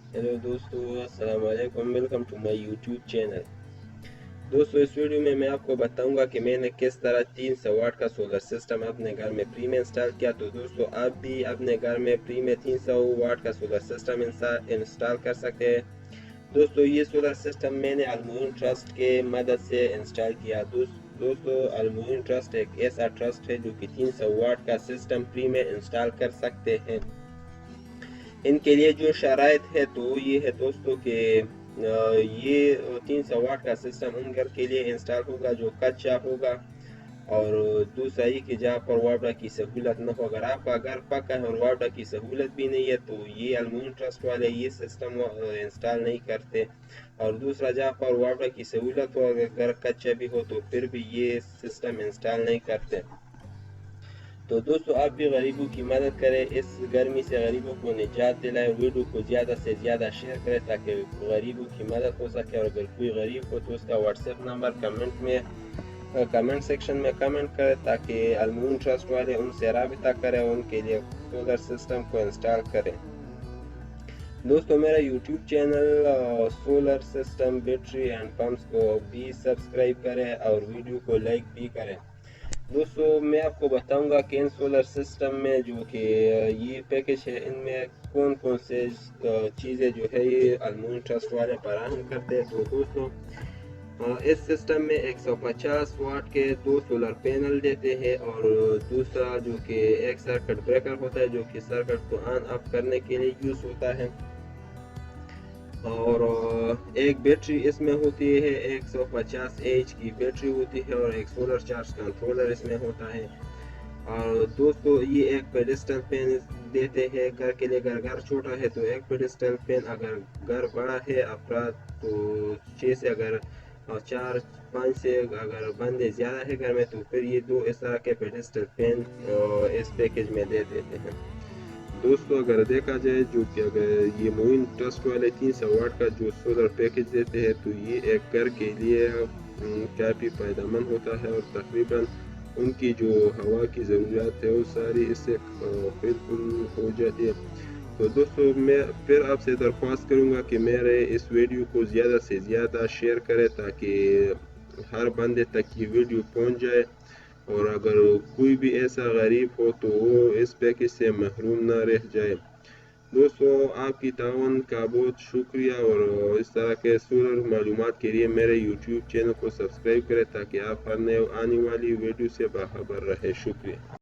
Hello दोस्तों, अस्सलाम वालेकुम। Welcome to my YouTube channel. दोस्तों, इस वीडियो में मैं आपको बताऊंगा कि मैंने किस तरह 300 वाट का सोलर सिस्टम अपने घर में फ्री में इंस्टॉल किया। तो दोस्तों, आप भी अपने घर में फ्री में 300 वाट का सोलर सिस्टम इंस्टॉल कर सकते हैं। दोस्तों, ये सोलर सिस्टम मैंने almoin ट्रस्ट के मदद से इंस्टॉल किया। दोस्तों, almoin ट्रस्ट एक ऐसा ट्रस्ट है जो कि 300 वाट का सिस्टम फ्री में इंस्टॉल कर सकते हैं। इनके लिए जो शराइत है तो ये है दोस्तों कि ये 300 वाट का सिस्टम उन घर के लिए इंस्टॉल होगा जो कच्चा होगा, और दूसरा ये कि जहाँ पर वाटर की सहूलत न हो। अगर आपका घर पक्का है और वाटर की सहूलत भी नहीं है तो ये almoin ट्रस्ट वाले ये सिस्टम इंस्टॉल नहीं करते। और दूसरा, जहाँ पर वाटर की सहूलत हो, अगर घर कच्चा भी हो तो फिर भी ये सिस्टम इंस्टॉल नहीं करते। तो दोस्तों, आप भी गरीबों की मदद करें, इस गर्मी से गरीबों को निजात दिलाएं। वीडियो को ज़्यादा से ज़्यादा शेयर करें ताकि गरीबों की मदद हो सके। और अगर कोई गरीब हो तो उसका व्हाट्सएप नंबर कमेंट सेक्शन में कमेंट करें ताकि almoin ट्रस्ट वाले उनसे राबिता करें, उनके लिए सोलर सिस्टम को इंस्टॉल करें। दोस्तों, मेरा YouTube channel solar system battery and pumps को भी सब्सक्राइब करें और वीडियो को लाइक भी करें। दोस्तों, मैं आपको बताऊंगा कि इन सोलर सिस्टम में जो कि ये पैकेज है, इनमें कौन कौन से चीज़ें जो है ये almoin ट्रस्ट वाले फराहम करते हैं। तो दोस्तों, इस सिस्टम में 150 वाट के 2 सोलर पैनल देते हैं, और दूसरा जो कि एक सर्किट ब्रेकर होता है जो कि सर्किट को ऑन ऑफ करने के लिए यूज़ होता है। और एक बैटरी इसमें होती है, 150 एच की बैटरी होती है, और एक सोलर चार्ज कंट्रोलर इसमें होता है। और दोस्तों, ये एक पेडिस्टल पेन देते हैं घर के लिए। अगर घर छोटा है तो एक पेडिस्टल पेन, अगर घर बड़ा है अफराद तो 6 से, अगर 4 5 से अगर बंदे ज़्यादा है घर में तो फिर ये दो इस तरह के पेडिस्टल पेन इस पैकेज में दे देते हैं। दोस्तों, अगर देखा जाए जो कि अगर ये मोइन ट्रस्ट वाले 300 वाट का जो सोलर पैकेज देते हैं तो ये एक घर के लिए काफ़ी फायदेमंद होता है, और तकरीबन उनकी जो हवा की ज़रूरत है वो सारी इससे बिल्कुल हो जाती है। तो दोस्तों, मैं फिर आपसे दरख्वास्त करूंगा कि मेरे इस वीडियो को ज़्यादा से ज़्यादा शेयर करें ताकि हर बंदे तक ये वीडियो पहुंच जाए। और अगर कोई भी ऐसा गरीब हो तो वो इस पैकेज से महरूम ना रह जाए। दोस्तों, आपकी ताउन का बहुत शुक्रिया, और इस तरह के सोलर मालूमात के लिए मेरे यूट्यूब चैनल को सब्सक्राइब करें ताकि आप हर नए आने वाली वीडियो से बाखबर रहे। शुक्रिया।